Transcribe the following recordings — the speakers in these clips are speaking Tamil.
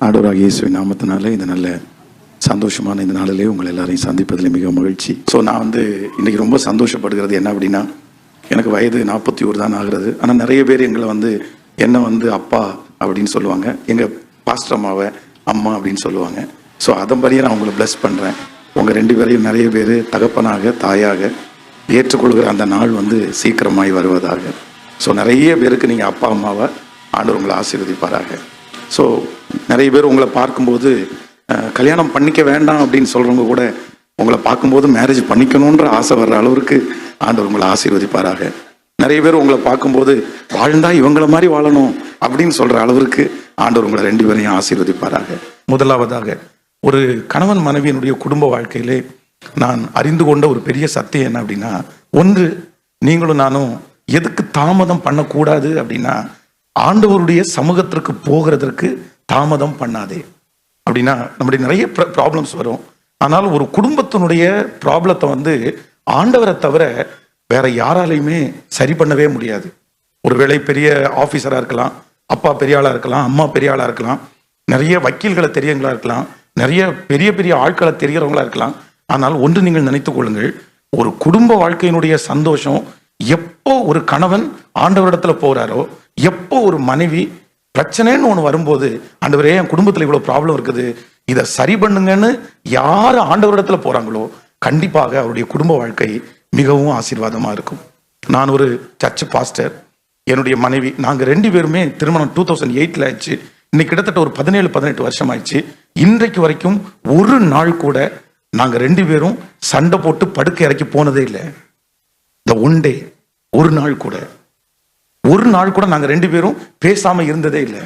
ஆண்டவராகிய இயேசுவின் நாமத்தினாலே இந்த நல்ல சந்தோஷமான இந்த நாளிலே உங்களை எல்லாரையும் சந்திப்பதில் மிக மகிழ்ச்சி. ஸோ நான் இன்னைக்கு ரொம்ப சந்தோஷப்படுகிறது என்ன அப்படின்னா, எனக்கு வயது 41 தான் ஆகிறது. ஆனால் நிறைய பேர் எங்களை என்ன அப்பா அப்படின்னு சொல்லுவாங்க, எங்கள் பாஸ்டர் அம்மாவை அம்மா அப்படின்னு சொல்லுவாங்க. ஸோ அதன்படியே நான் உங்களை பிளஸ் பண்ணுறேன். உங்கள் 2 பேரையும் நிறைய பேர் தகப்பனாக தாயாக ஏற்றுக்கொள்கிற அந்த நாள் சீக்கிரமாய் வருவதாக. ஸோ நிறைய பேருக்கு நீங்கள் அப்பா அம்மாவை ஆண்டவர் உங்களை ஆசீர்வதிப்பாராக. ஸோ நிறைய பேர் உங்களை பார்க்கும்போது கல்யாணம் பண்ணிக்க வேண்டாம் அப்படின்னு சொல்கிறவங்க கூட உங்களை பார்க்கும்போது மேரேஜ் பண்ணிக்கணுன்ற ஆசை வர்ற அளவுக்கு ஆண்டவர் உங்களை ஆசீர்வதிப்பாராக. நிறைய பேர் உங்களை பார்க்கும்போது வாழ்ந்தா இவங்கள மாதிரி வாழணும் அப்படின்னு சொல்கிற அளவிற்கு ஆண்டவர் உங்களை 2 பேரையும் ஆசீர்வதிப்பாராக. முதலாவதாக, ஒரு கணவன் மனைவியினுடைய குடும்ப வாழ்க்கையிலே நான் அறிந்து கொண்ட ஒரு பெரிய சத்தியம் என்ன அப்படின்னா, ஒன்று, நீங்களும் நானும் எதுக்கு தாமதம் பண்ணக்கூடாது அப்படின்னா, ஆண்டவருடைய சமூகத்திற்கு போகிறதற்கு தாமதம் பண்ணாதே. அப்படின்னா நம்முடைய நிறைய ப்ராப்ளம்ஸ் வரும். ஆனால் ஒரு குடும்பத்தினுடைய ப்ராப்ளத்தை ஆண்டவரை தவிர வேற யாராலையுமே சரி பண்ணவே முடியாது. ஒருவேளை பெரிய ஆஃபீஸராக இருக்கலாம், அப்பா பெரிய ஆளாக இருக்கலாம், அம்மா பெரிய ஆளாக இருக்கலாம், நிறைய வக்கீல்களை தெரியவங்களா இருக்கலாம், நிறைய பெரிய பெரிய ஆட்களை தெரியறவங்களா இருக்கலாம். ஆனால் ஒன்று நீங்கள் நினைத்துக் கொள்ளுங்கள், ஒரு குடும்ப வாழ்க்கையினுடைய சந்தோஷம் எப்போ ஒரு கணவன் ஆண்டவரிடத்துல போறாரோ, எப்போ ஒரு மனைவி பிரச்சனைன்னு ஒன்று வரும்போது, ஆண்டவரே என் குடும்பத்தில் இவ்வளோ ப்ராப்ளம் இருக்குது, இதை சரி பண்ணுங்கன்னு யார் ஆண்டவரிடத்துல போறாங்களோ கண்டிப்பாக அவருடைய குடும்ப வாழ்க்கை மிகவும் ஆசீர்வாதமாக இருக்கும். நான் ஒரு சர்ச் பாஸ்டர், என்னுடைய மனைவி, நாங்கள் 2 பேருமே திருமணம் 2008 ஆயிடுச்சு. இன்னைக்கு கிட்டத்தட்ட ஒரு 17-18 வருஷம் ஆயிடுச்சு. இன்றைக்கு வரைக்கும் ஒரு நாள் கூட நாங்கள் 2 பேரும் சண்டை போட்டு படுக்கை இறக்கி போனதே இல்லை. இந்த ஒன் டே, ஒரு நாள் கூட நாங்கள் 2 பேரும் பேசாம இருந்ததே இல்லை.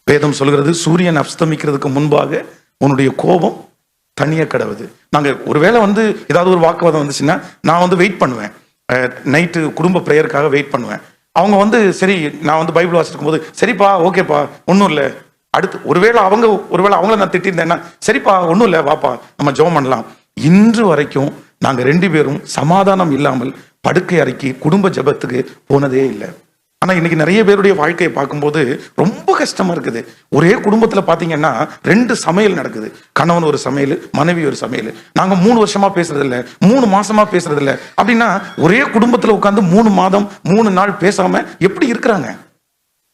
வேதம் சொல்கிறது, சூரியன் அஸ்தமிக்கிறதுக்கு முன்பாக உன்னுடைய கோபம் தனிய கடவுது. நாங்கள் ஒருவேளை ஏதாவது ஒரு வாக்குவாதம் வந்துச்சுன்னா நான் வெயிட் பண்ணுவேன். நைட்டு குடும்ப பிரேயருக்காக வெயிட் பண்ணுவேன். அவங்க சரி, நான் பைபிள் வாசிக்கும் போது, சரிப்பா ஓகேப்பா ஒன்றும் இல்லை. அடுத்து ஒருவேளை அவங்கள நான் திட்டிருந்தேன்னா, சரிப்பா ஒன்றும் இல்லை வாப்பா நம்ம ஜெபம் பண்ணலாம். இன்று வரைக்கும் நாங்கள் 2 பேரும் சமாதானம் இல்லாமல் படுக்கை அறைக்கு குடும்ப ஜெபத்துக்கு போனதே இல்லை. ஆனால் இன்னைக்கு நிறைய பேருடைய வாழ்க்கையை பார்க்கும்போது ரொம்ப கஷ்டமா இருக்குது. ஒரே குடும்பத்தில் பார்த்தீங்கன்னா 2 சமையல் நடக்குது. கணவன் ஒரு சமையல், மனைவி ஒரு சமையல். நாங்கள் 3 வருஷமா பேசுறது இல்லை, 3 மாசமா பேசுறது இல்லை. அப்படின்னா ஒரே குடும்பத்தில் உட்காந்து 3 மாதம் 3 நாள் பேசாம எப்படி இருக்கிறாங்க?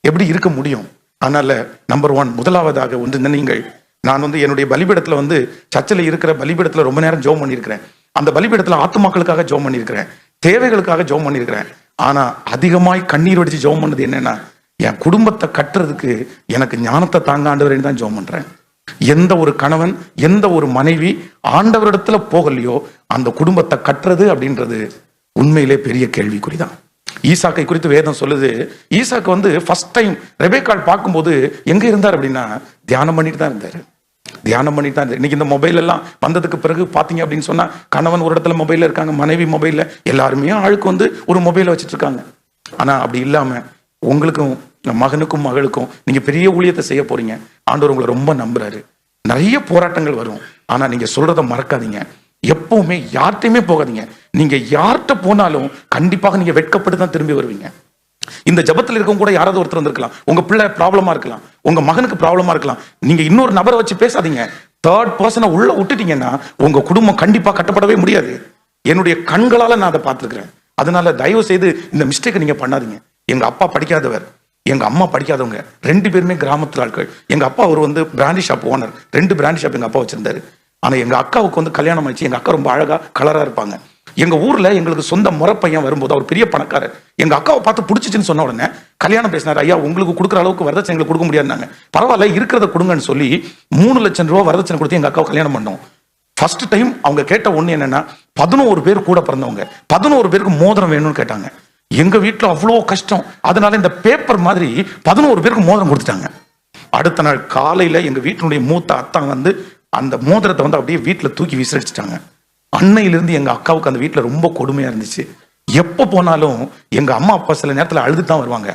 எப்படி இருக்க முடியும்? அதனால நம்பர் 1, முதலாவதாக நீங்கள், நான் என்னுடைய பலிபீடத்தில் சர்ச்சில் இருக்கிற பலிபீடத்தில் ரொம்ப நேரம் ஜெபம் பண்ணியிருக்கிறேன். அந்த பலிபீடத்தில் ஆத்துமாக்களுக்காக ஜெபம் பண்ணியிருக்கிறேன், தேவைகளுக்காக ஜெபம் பண்ணியிருக்கிறேன். ஆனா அதிகமாய் கண்ணீர் வடிச்சு ஜெபம் பண்ணது என்னன்னா, என் குடும்பத்தை கட்டுறதுக்கு எனக்கு ஞானத்தை தாங்க ஆண்டவரேன்னு தான் ஜெபம் பண்றேன். எந்த ஒரு கணவன், எந்த ஒரு மனைவி ஆண்டவரிடத்துல போகலையோ அந்த குடும்பத்தை கட்டுறது அப்படின்றது உண்மையிலே பெரிய கேள்விக்குறிதான். ஈசாக்கை குறித்து வேதம் சொல்லுது, ஈசாக்கு ஃபர்ஸ்ட் டைம் ரெபேக்காள் பார்க்கும்போது எங்க இருந்தார் அப்படின்னா, தியானம் பண்ணிட்டு தான் இருந்தாரு. இன்னைக்கு இந்த மொபைல் எல்லாம் வந்ததுக்கு பிறகு பாத்தீங்க அப்படின்னு சொன்னா, கணவன் ஒரு இடத்துல மொபைல்ல இருக்காங்க, மனைவி மொபைல்ல, எல்லாருமே ஆளுக்கு ஒரு மொபைலை வச்சுட்டு இருக்காங்க. ஆனா அப்படி இல்லாம உங்களுக்கும் மகனுக்கும் மகளுக்கும் நீங்க பெரிய ஊழியத்தை செய்ய போறீங்க. ஆண்டவர் உங்களை ரொம்ப நம்புறாரு. நிறைய போராட்டங்கள் வரும். ஆனா நீங்க சொல்றதை மறக்காதீங்க. எப்பவுமே யார்கிட்டயுமே போகாதீங்க. நீங்க யார்கிட்ட போனாலும் கண்டிப்பாக நீங்க வெட்கப்பட்டு தான் திரும்பி வருவீங்க. இந்த ஜபத்தில் இருக்கவங்க கூட யாராவது ஒருத்தர் வந்திருக்கலாம், உங்க பிள்ளை ப்ராப்ளமா இருக்கலாம், உங்க மகனுக்கு ப்ராப்ளமா இருக்கலாம். நீங்க இன்னொரு நபரை வச்சு பேசாதீங்க. தேர்ட் பர்சனை உள்ள விட்டுட்டீங்கன்னா உங்க குடும்பம் கண்டிப்பா கட்டப்படவே முடியாது. என்னுடைய கண்களால நான் அதை பார்த்துருக்கிறேன். அதனால தயவு செய்து இந்த மிஸ்டேக்கை நீங்க பண்ணாதீங்க. எங்க அப்பா படிக்காதவர், எங்க அம்மா படிக்காதவங்க, 2 பேருமே கிராமத்தில் ஆட்கள். எங்க அப்பா ஒரு brandy shop owner, 2 brandy shop எங்க அப்பா வச்சிருந்தாரு. ஆனா எங்க அக்காவுக்கு கல்யாணம் ஆயிடுச்சு. எங்க அக்கா ரொம்ப அழகா கலரா இருப்பாங்க. எங்க ஊர்ல எங்களுக்கு சொந்த முறை பையன் வரும்போது, அவர் பெரிய பணக்காரர், எங்க அக்காவை பார்த்து பிடிச்சிச்சுன்னு சொன்ன உடனே கல்யாணம் பேசினார். ஐயா, உங்களுக்கு கொடுக்குற அளவுக்கு வரதட்சணை எங்களுக்கு கொடுக்க முடியாதுனாங்க. பரவாயில்ல, இருக்கிறத கொடுங்கன்னு சொல்லி 3 லட்சம் ரூபாய் வரதட்சணை கொடுத்து எங்க அக்காவை கல்யாணம் பண்ணோம். ஃபர்ஸ்ட் டைம் அவங்க கேட்ட ஒண்ணு என்னன்னா, 11 பேர் கூட பிறந்தவங்க, 11 பேருக்கு மோதிரம் வேணும்னு கேட்டாங்க. எங்க வீட்டுல அவ்வளோ கஷ்டம். அதனால இந்த பேப்பர் மாதிரி 11 பேருக்கு மோதிரம் கொடுத்துட்டாங்க. அடுத்த நாள் காலையில எங்க வீட்டினுடைய மூத்த அத்தான் அந்த மோதிரத்தை அப்படியே வீட்டுல தூக்கி விசிறிச்சிட்டாங்க. அன்னையிலிருந்து எங்க அக்காவுக்கு அந்த வீட்டுல ரொம்ப கொடுமையா இருந்துச்சு. எப்ப போனாலும் எங்க அம்மா அப்பா சில நேரத்துல அழுதுதான் வருவாங்க.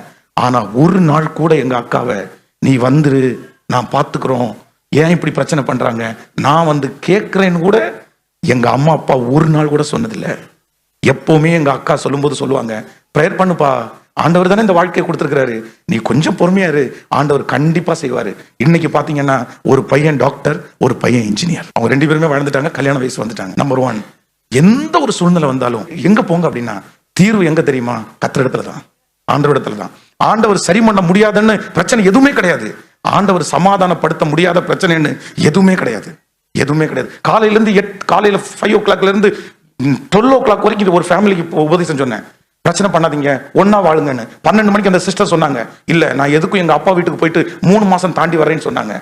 ஆனா ஒரு நாள் கூட எங்க அக்காவை, நீ வந்துரு நான் பாத்துக்கிறோம், ஏன் இப்படி பிரச்சனை பண்றாங்க, நான் கேட்கிறேன்னு கூட எங்க அம்மா அப்பா ஒரு நாள் கூட சொன்னதில்லை. எப்பவுமே எங்க அக்கா சொல்லும்போது சொல்லுவாங்க, ப்ரேயர் பண்ணுப்பா, ஆண்டவர் தானே இந்த வாழ்க்கையை கொடுத்துருக்கிறாரு, நீ கொஞ்சம் பொறுமையா இரு, ஆண்டவர் கண்டிப்பா செய்வாரு. இன்னைக்கு பாத்தீங்கன்னா ஒரு பையன் டாக்டர், ஒரு பையன் இன்ஜினியர், அவங்க 2 பேருமே வளர்ந்துட்டாங்க, கல்யாண வயசு வந்துட்டாங்க. நம்பர் 1, எந்த ஒரு சூழ்நிலை வந்தாலும் எங்க போங்க அப்படின்னா தீர்வு எங்க தெரியுமா? கர்த்தர் இடத்துல தான், ஆண்டவர் இடத்துல தான். ஆண்டவர் சரி பண்ண முடியாதுன்னு பிரச்சனை எதுவுமே கிடையாது. ஆண்டவர் சமாதானப்படுத்த முடியாத பிரச்சனைன்னு எதுவுமே கிடையாது, எதுவுமே கிடையாது. காலையில 5 o'clockல இருந்து 12 o'clock வரைக்கும் ஒரு ஃபேமிலிக்கு உபதேசம் சொன்னேன். பிரச்சனை பண்ணாதீங்க, ஒன்னா வாழுங்கன்னு. 12 மணிக்கு அந்த சிஸ்டர் சொன்னாங்க, இல்ல நான் எதுக்கும் எங்க அப்பா வீட்டுக்கு போயிட்டு 3 மாசம் தாண்டி வரேன்னு சொன்னாங்க.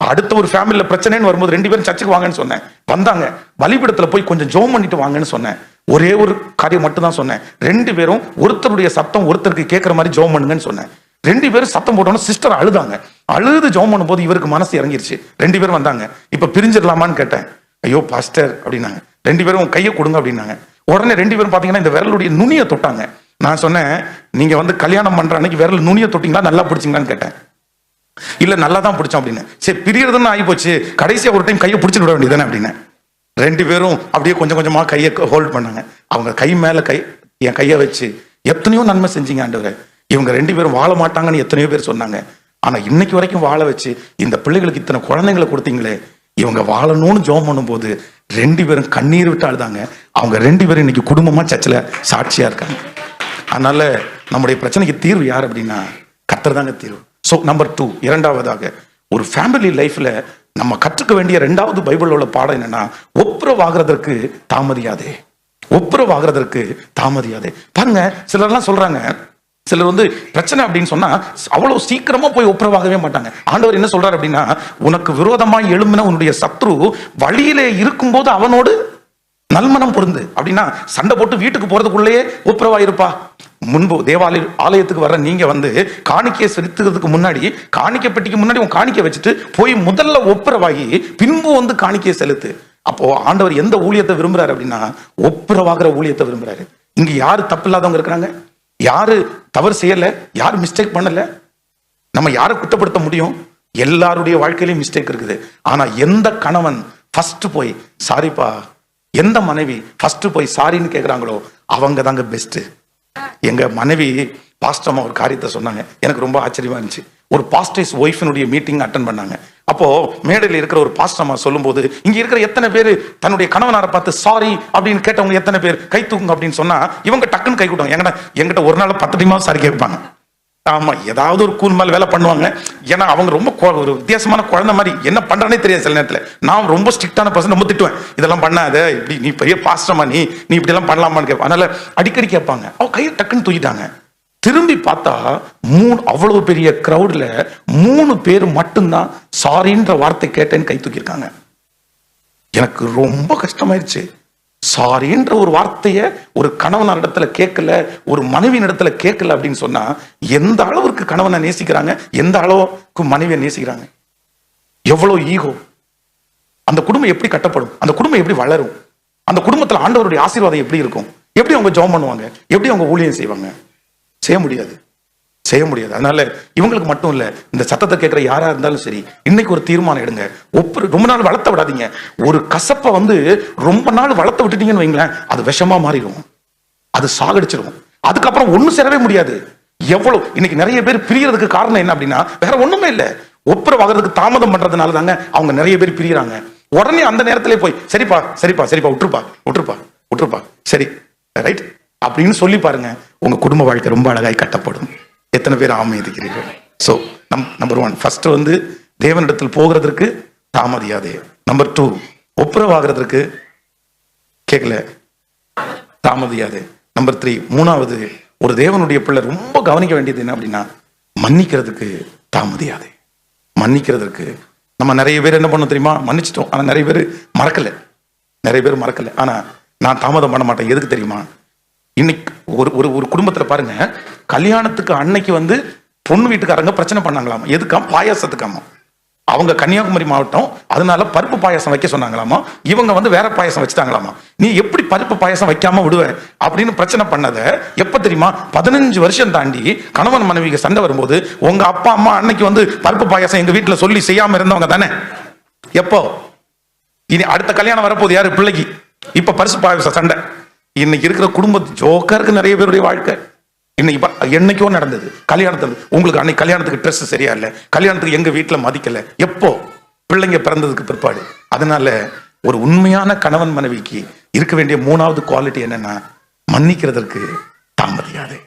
அடுத்த ஒரு ஃபேமிலியில பிரச்சனைன்னு வரும்போது 2 பேரும் சர்ச்சுக்கு வாங்கன்னு சொன்னேன், வந்தாங்க. பலிபீடத்துல போய் கொஞ்சம் ஜெபம் பண்ணிட்டு வாங்கன்னு சொன்னேன். ஒரே ஒரு காரியம் மட்டும் தான் சொன்னேன், 2 பேரும் ஒருத்தருடைய சத்தம் ஒருத்தருக்கு கேட்கிற மாதிரி ஜெபம் பண்ணுங்கன்னு சொன்னேன். 2 பேரும் சத்தம் போட்டோன்னு சிஸ்டர் அழுதாங்க. அழுது ஜெபம் பண்ணும்போது இவருக்கு மனசு இறங்கிருச்சு. 2 பேரும் வந்தாங்க, இப்ப பிரிஞ்சிடலாமான்னு கேட்டேன். ஐயோ பாஸ்டர் அப்படின்னாங்க. 2 பேரும் கையை கொடுங்க அப்படின்னாங்க. உடனே 2 பேரும் பாத்தீங்கன்னா இந்த விரலுடைய நுனியை தொட்டாங்க. நான் சொன்னேன், நீங்க வந்து கல்யாணம் பண்ற அன்னைக்கு விரல் நுனியை தொட்டீங்களா, நல்லா பிடிச்சிங்களான்னு கேட்டேன். இல்ல நல்லா தான் பிடிச்சோம் அப்படின்னு. சரி பிரியறதுன்னு ஆகி போச்சு, கடைசியா ஒரு டைம் கையை பிடிச்சிட்டு விட வேண்டியதானே அப்படின்னு. 2 பேரும் அப்படியே கொஞ்சம் கொஞ்சமா கையை ஹோல்ட் பண்ணாங்க. அவங்க கை மேல என் கையை வச்சு, எத்தனையோ நன்மை செஞ்சீங்க ஆண்டவரே, இவங்க 2 பேரும் வாழ மாட்டாங்கன்னு எத்தனையோ பேர் சொன்னாங்க, ஆனா இன்னைக்கு வரைக்கும் வாழ வச்சு இந்த பிள்ளைகளுக்கு இத்தனை குழந்தைங்களை கொடுத்தீங்களே, இவங்க வாழணும்னு ஜெபம் பண்ணும்போது 2 பேரும் கண்ணீர் விட்டு அழுதாங்க. அவங்க 2 பேரும் இன்னைக்கு குடும்பமா சர்ச்சில் சாட்சியா இருக்காங்க. அதனால நம்முடைய பிரச்சனைக்கு தீர்வு யார் அப்படின்னா கர்த்தர் தாங்க தீர்வு. ஸோ நம்பர் 2, இரண்டாவதாக ஒரு ஃபேமிலி லைஃப்ல நம்ம கற்றுக்க வேண்டிய 2வது பைபிள் உள்ள பாடம் என்னன்னா, ஒப்புரவாகிறதற்கு தாமதியாதே, ஒப்புரவாகிறதற்கு தாமதியாதே. பாருங்க, சிலர்லாம் சொல்றாங்க, சிலர் வந்து பிரச்சனை அப்படின்னு சொன்னா அவ்வளவு சீக்கிரமா போய் ஒப்புரவாகவே மாட்டாங்க. ஆண்டவர் என்ன சொல்றாரு அப்படின்னா, உனக்கு விரோதமாய் எழும்பின உன்னுடைய சத்ரு வழியிலே இருக்கும்போது அவனோடு நல்மனம் பொருந்து. அப்படின்னா சண்டை போட்டு வீட்டுக்கு போறதுக்குள்ளேயே ஒப்புரவாயிருப்பா. முன்பு ஆலயத்துக்கு வர்ற நீங்க வந்து காணிக்கையை செலுத்துறதுக்கு முன்னாடி, காணிக்கை பெட்டிக்கு முன்னாடி உன் காணிக்கை வச்சுட்டு போய் முதல்ல ஒப்புரவாகி பின்பு வந்து காணிக்கையை செலுத்து. அப்போ ஆண்டவர் எந்த ஊழியத்தை விரும்புறாரு அப்படின்னா ஒப்புரவாகிற ஊழியத்தை விரும்புறாரு. இங்க யாரு தப்பு இல்லாதவங்க இருக்கிறாங்க? யாரு தவறு செய்யல? யாரு மிஸ்டேக் பண்ணல? நம்ம யாரை குற்றப்படுத்த முடியும்? எல்லாருடைய வாழ்க்கையிலும் மிஸ்டேக் இருக்குது. ஆனா எந்த கணவன் ஃபர்ஸ்ட் போய் சாரிப்பா, எந்த மனைவி ஃபர்ஸ்ட் போய் சாரின்னு கேட்கிறாங்களோ அவங்க தாங்க பெஸ்ட். எங்க மனைவி பாஸ்டமா ஒரு காரியத்தை சொன்னாங்க, எனக்கு ரொம்ப ஆச்சரியமா இருந்துச்சு. ஒரு பாஸ்டர்ஸ் ஒய்ஃபினுடைய மீட்டிங் அட்டன் பண்ணாங்க. அப்போ மேடையில் இருக்கிற ஒரு பாஸ்டமா சொல்லும் போது, இங்க இருக்கிற எத்தனை பேர் தன்னுடைய கணவனாரை பார்த்து சாரி அப்படின்னு கேட்டவங்க எத்தனை பேர் கை தூக்குங்க அப்படின்னு சொன்னா இவங்க டக்குன்னு கை கூட்டுவாங்க. என்கிட்ட ஒரு நாள் 10 டைமாவது சாரி கேட்பாங்க. ஆமா, ஏதாவது ஒரு கூல் மேல வேலை பண்ணுவாங்க. ஏன்னா அவங்க ரொம்ப ஒரு வித்தியாசமான குழந்தை மாதிரி, என்ன பண்றானே தெரியாது சில நேரத்துல. நான் ரொம்ப ஸ்ட்ரிக்டான பர்சன், ரொம்ப திட்டுவேன், இதெல்லாம் பண்ணாத, இப்படி நீ பெரிய பாஸ்டமா நீ இப்படி எல்லாம் பண்ணலாமான்னு கேட்பேன். அதனால அடிக்கடி கேட்பாங்க. அவ கையை டக்குன்னு தூக்கிட்டாங்க. திரும்பி பார்த்தா அவ்வளவு பெரிய கிரௌட்ல 3 பேர் மட்டும்தான் சாரின்ற வார்த்தை கேட்டேன்னு கை தூக்கியிருக்காங்க. எனக்கு ரொம்ப கஷ்டமாயிருச்சு. சாரின்ற ஒரு வார்த்தைய ஒரு கணவன் இடத்துல கேட்கல, ஒரு மனைவியின் இடத்துல கேட்கல அப்படின்னு சொன்னா எந்த அளவுக்கு கணவனை நேசிக்கிறாங்க, எந்த அளவுக்கு மனைவியை நேசிக்கிறாங்க, எவ்வளவு ஈகோ. அந்த குடும்பம் எப்படி கட்டப்படும்? அந்த குடும்பம் எப்படி வளரும்? அந்த குடும்பத்துல ஆண்டவருடைய ஆசீர்வாதம் எப்படி இருக்கும்? எப்படி அவங்க ஜெபம் பண்ணுவாங்க? எப்படி அவங்க ஊழியம் செய்வாங்க? செய்ய முடியாது, செய்ய முடியாது. அதனால இவங்களுக்கு மட்டும் இல்ல, இந்த சத்தத்தை கேட்கிற யாரா இருந்தாலும் சரி, இன்னைக்கு ஒரு தீர்மானம் எடுங்க. ரொம்ப நாள் வளர்த்த விடாதீங்க. ஒரு கசப்பை வந்து ரொம்ப நாள் வளர்த்த விட்டுட்டீங்கன்னு வைங்களேன், அது விஷமா மாறிடும், அது சாகடிச்சிடும். அதுக்கப்புறம் ஒண்ணு சேரவே முடியாது. எவ்வளவு இன்னைக்கு நிறைய பேர் பிரியறதுக்கு காரணம் என்ன அப்படின்னா வேற ஒண்ணுமே இல்ல, ஒப்புரவாகிறதுக்கு தாமதம் பண்றதுனால தாங்க அவங்க நிறைய பேர் பிரியறாங்க. உடனே அந்த நேரத்திலே போய் சரிப்பா சரிப்பா சரிப்பா விட்டுருப்பா விட்டுருப்பா விட்டுருப்பா சரி ரைட் அப்படின்னு சொல்லி பாருங்க, உங்க குடும்ப வாழ்க்கை ரொம்ப அழகாய் கட்டப்படும். எத்தனை பேர் ஆமையிருக்கிறீர்கள்? ஸோ நம்பர் 1 ஃபர்ஸ்ட் வந்து தேவனிடத்தில் போகிறதற்கு தாமதியாதே. நம்பர் 2 ஒப்புரவாகிறதற்கு கேட்கல தாமதியாதே. நம்பர் 3 மூணாவது, ஒரு தேவனுடைய பிள்ளை ரொம்ப கவனிக்க வேண்டியது என்ன அப்படின்னா மன்னிக்கிறதுக்கு தாமதியாதே. மன்னிக்கிறதுக்கு நம்ம நிறைய பேர் என்ன பண்ணோம் தெரியுமா? மன்னிச்சிட்டோம், ஆனா நிறைய பேர் மறக்கல. ஆனா நான் தாமதம் பண்ண மாட்டேன். எதுக்கு தெரியுமா? இன்னைக்கு ஒரு குடும்பத்துல பாருங்க, கல்யாணத்துக்கு அன்னைக்கு வந்து பொண்ணு வீட்டுக்காரங்க பிரச்சனை பண்ணாங்களாமா. எதுக்காம்? பாயாசத்துக்காமா. அவங்க கன்னியாகுமரி மாவட்டம், அதனால பருப்பு பாயாசம் வைக்க சொன்னாங்களாமா. இவங்க வந்து வேற பாயாசம் வச்சுட்டாங்களாமா. நீ எப்படி பருப்பு பாயாசம் வைக்காம விடுவ அப்படின்னு பிரச்சனை பண்ணத எப்ப தெரியுமா? 15 வருஷம் தாண்டி கணவன் மனைவிக்கு சண்டை வரும்போது உங்க அப்பா அம்மா அன்னைக்கு வந்து பருப்பு பாயாசம் எங்க வீட்டுல சொல்லி செய்யாம இருந்தவங்க தானே. எப்போ? இனி அடுத்த கல்யாணம் வரப்போகுது யாரு? பிள்ளைக்கு. இப்ப பரிசு பாயாச சண்டை. இன்னைக்கு இருக்கிற குடும்ப ஜோக்கருக்கு நிறைய பேருடைய வாழ்க்கை. என்னைக்கோ நடந்தது. கல்யாணத்துல உங்களுக்கு அன்னைக்கு கல்யாணத்துக்கு ட்ரெஸ் சரியா இல்லை, கல்யாணத்துக்கு எங்க வீட்டுல மதிக்கல, எப்போ பிள்ளைங்க பிறந்ததுக்கு பிற்பாடு. அதனால ஒரு உண்மையான கணவன் மனைவிக்கு இருக்க வேண்டிய 3வது குவாலிட்டி என்னன்னா, மன்னிக்கிறதுக்கு தாமதியாதே.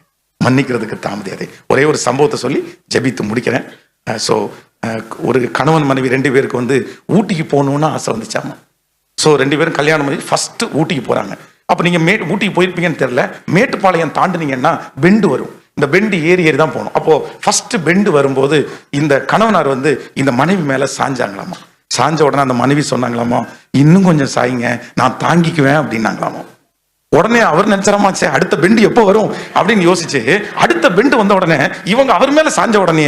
மன்னிக்கிறதுக்கு தாமதியாதே. ஒரே ஒரு சம்பவத்தை சொல்லி ஜெபித்து முடிக்கிறேன். ஸோ ஒரு கணவன் மனைவி 2 பேருக்கு வந்து ஊட்டிக்கு போகணும்னு ஆசை வந்துச்சாமா. ஸோ 2 பேரும் கல்யாணம் பண்ணி ஃபர்ஸ்ட் ஊட்டிக்கு போறாங்க. அப்போ நீங்க ஊட்டிக்கு போயிருப்பீங்கன்னு தெரியல, மேட்டுப்பாளையம் தாண்டினீங்கன்னா பெண்டு வரும். இந்த பெண்டு ஏறி தான் போகணும். அப்போ ஃபர்ஸ்ட் பெண்டு வரும்போது இந்த கணவனார் வந்து இந்த மனைவி மேல சாஞ்சாங்களாமா. சாஞ்ச உடனே அந்த மனைவி சொன்னாங்களாமா, இன்னும் கொஞ்சம் சாய்ங்க, நான் தாங்கிக்குவேன் அப்படின்னாங்களாமா. உடனே அவர் நினைச்சாராமாச்சே, அடுத்த பெண்டு எப்போ வரும் அப்படின்னு யோசிச்சு, அடுத்த பெண்டு வந்த உடனே இவங்க அவர் மேல சாஞ்ச உடனே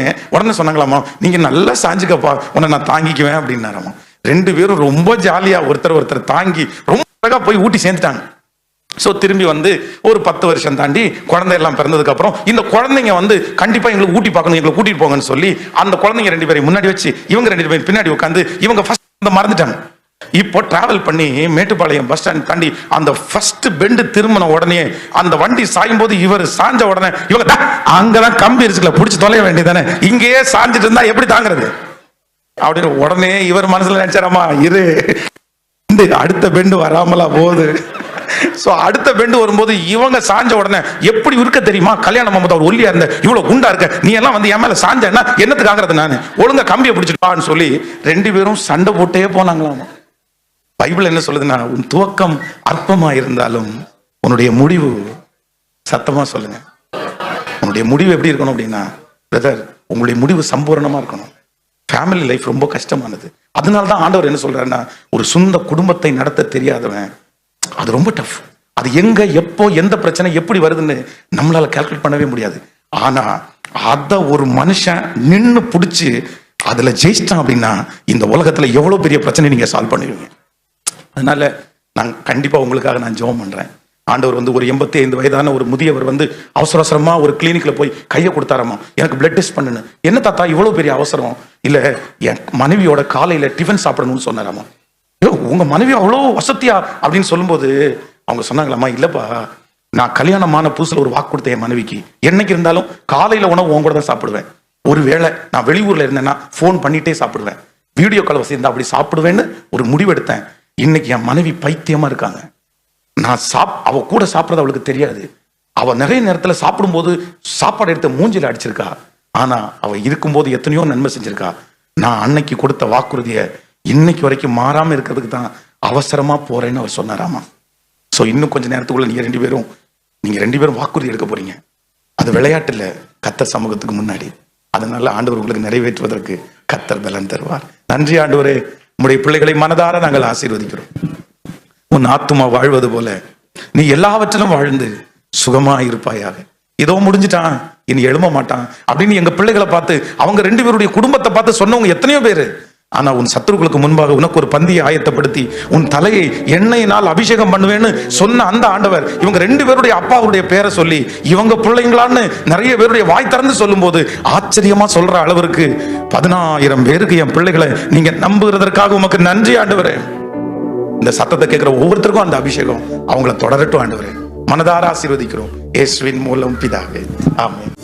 சொன்னாங்களாமா, நீங்க நல்லா சாஞ்சுக்கப்பா, உன்னை நான் தாங்கிக்குவேன் அப்படின்னாராமா. 2 பேரும் ரொம்ப ஜாலியா ஒருத்தர் தாங்கி ரொம்ப அழகா போய் ஊட்டி சேர்ந்துட்டாங்க. ஸோ திரும்பி வந்து ஒரு 10 வருஷம் தாண்டி குழந்தை எல்லாம் பிறந்ததுக்கு அப்புறம் இந்த குழந்தைங்க வந்து கண்டிப்பா எங்களுக்கு ஊட்டி பார்க்கணும், எங்களை கூட்டிட்டு போங்கன்னு சொல்லி அந்த குழந்தைங்க 2 பேரையும் முன்னாடி வச்சு இவங்க 2 பேரும் பின்னாடி உட்காந்து இவங்க ஃபர்ஸ்ட் மறந்துட்டாங்க. இப்போ டிராவல் பண்ணி மேட்டுப்பாளையம் பஸ் ஸ்டாண்ட் தாண்டி அந்த ஃபர்ஸ்ட் பெண்டு திரும்பின உடனே அந்த வண்டி சாயும் போது இவர் சாஞ்ச உடனே இவங்க அங்கதான் கம்பி இருக்குல்ல, பிடிச்சி தொலைய வேண்டியதானே, இங்கேயே சாஞ்சிட்டு இருந்தா எப்படி தாங்குறது அப்படின்னு உடனே இவர் மனசுல நினைச்சாராமா, இரு அடுத்த பெண்டு வராமலா போகுது. சோ அடுத்த பெண்டு வரும்போது இவங்க சாஞ்ச உடனே எப்படி இருக்க தெரியுமா, கல்யாணம் பண்ணும்போது அவர் ஒல்லியா இருந்த, இவ்வளவு குண்டா இருக்க, நீ எல்லாம் வந்து என் மேல சாஞ்சா என்னத்துக்கு ஆகிறது, நான் ஒழுங்கா கம்பியை பிடிச்சிட்டு சொல்லி 2 பேரும் சண்டை போட்டே போனாங்களாம். பைபிள் என்ன சொல்லுதுன்னா, உன் துவக்கம் அற்பமா இருந்தாலும் உன்னுடைய முடிவு, சத்தமா சொல்லுங்க, உன்னுடைய முடிவு எப்படி இருக்கணும் அப்படின்னா, பிரதர் உங்களுடைய முடிவு சம்பூர்ணமா இருக்கணும். ஃபேமிலி லைஃப் ரொம்ப கஷ்டமானது. அதனாலதான் ஆண்டவர் என்ன சொல்றாருன்னா, ஒரு சொந்த குடும்பத்தை நடத்த தெரியாதவன் அது ரொம்ப டஃப். அது எங்க எப்போ எந்த பிரச்சனை எப்படி வருதுன்னு நம்மளால கால்குலேட் பண்ணவே முடியாது. ஆனா அத ஒரு மனுஷன் நின்னு புடிச்சு அதுல ஜெயிச்சிட்டான் அப்படின்னா இந்த உலகத்துல எவ்வளவு பெரிய பிரச்சனை நீங்க சால்வ் பண்ணுவீங்க. அதனால நான் கண்டிப்பா உங்களுக்காக நான் ஜெபம் பண்றேன். ஆண்டவர் வந்து ஒரு 85 வயதான ஒரு முதியவர் வந்து அவசரமா ஒரு கிளினிக்ல போய் கையை கொடுத்தாராமா, எனக்கு பிளட் டெஸ்ட் பண்ணு. என்ன தாத்தா இவ்வளவு பெரிய அவசரம்? இல்ல என் மனைவியோட காலையில டிஃபன் சாப்பிடணும்னு சொன்னாராமா. உங்க மனைவி அவ்வளோ வசதியா அப்படின்னு சொல்லும்போது அவங்க சொன்னாங்களாமா, இல்லப்பா நான் கல்யாணமான புதுசுல ஒரு வாக்கு கொடுத்தேன் என் மனைவிக்கு, என்னைக்கு இருந்தாலும் காலையில உணவு உன் கூட தான் சாப்பிடுவேன், ஒருவேளை நான் வெளியூர்ல இருந்தேன்னா போன் பண்ணிட்டே சாப்பிடுவேன், வீடியோ கால் வசதி இருந்தா அப்படி சாப்பிடுவேன்னு ஒரு முடிவெடுத்தேன். இன்னைக்கு என் மனைவி பைத்தியமா இருக்காங்க. நான் அவ கூட சாப்பிட்றது அவளுக்கு தெரியாது. அவ நிறைய நேரத்துல சாப்பிடும்போது சாப்பாடு எடுத்து மூஞ்சில அடிச்சிருக்கா. ஆனா அவ இருக்கும்போது எத்தனையோ நன்மை செஞ்சிருக்கா. நான் அன்னைக்கு கொடுத்த வாக்குறுதியை இன்னைக்கு வரைக்கும் மாறாம இருக்கிறதுக்கு தான் அவசரமா போறேன்னு அவர் சொன்னாராமா. சோ இன்னும் கொஞ்ச நேரத்துக்குள்ள நீங்க ரெண்டு பேரும் வாக்குறுதி எடுக்க போறீங்க. அது விளையாட்டு இல்ல, கர்த்தர் சமூகத்துக்கு முன்னாடி. அதனால ஆண்டவர் உங்களுக்கு நிறைவேற்றுவதற்கு கர்த்தர் பலன் தருவார். நன்றி ஆண்டவரே, உம்முடைய பிள்ளைகளை மனதார நாங்கள் ஆசீர்வதிக்கிறோம். உன் ஆத்துமா வாழ்வது போல நீ எல்லாவற்றிலும் வாழ்ந்து சுகமா இருப்பாயாக. ஏதோ முடிஞ்சிட்டான் இனி எழும்ப மாட்டான் அப்படின்னு எங்க பிள்ளைகளை பார்த்து, அவங்க 2 பேருடைய குடும்பத்தை பார்த்து சொன்னவங்க எத்தனையோ பேரு. ஆனா உன் சத்துருக்களுக்கு முன்பாக உனக்கு ஒரு பந்தியை ஆயத்தப்படுத்தி உன் தலையை எண்ணெயினால் அபிஷேகம் பண்ணுவேன்னு சொன்ன அந்த ஆண்டவர் இவங்க 2 பேருடைய அப்பாவுடைய பேரை சொல்லி இவங்க பிள்ளைங்களான்னு நிறைய பேருடைய வாய் திறந்து சொல்லும் போது ஆச்சரியமா சொல்ற அளவிற்கு 10,000 பேருக்கு என் பிள்ளைகளை நீங்க நம்புகிறதற்காக உமக்கு நன்றி ஆண்டவரே. இந்த சத்தத்தை கேட்கிற ஒவ்வொருத்தருக்கும் அந்த அபிஷேகம் அவங்கள தொடரட்டும் ஆண்டவரே. மனதார ஆசீர்வதிக்கிறோம் இயேசுவின் மூலம் பிதாவே, ஆமென்.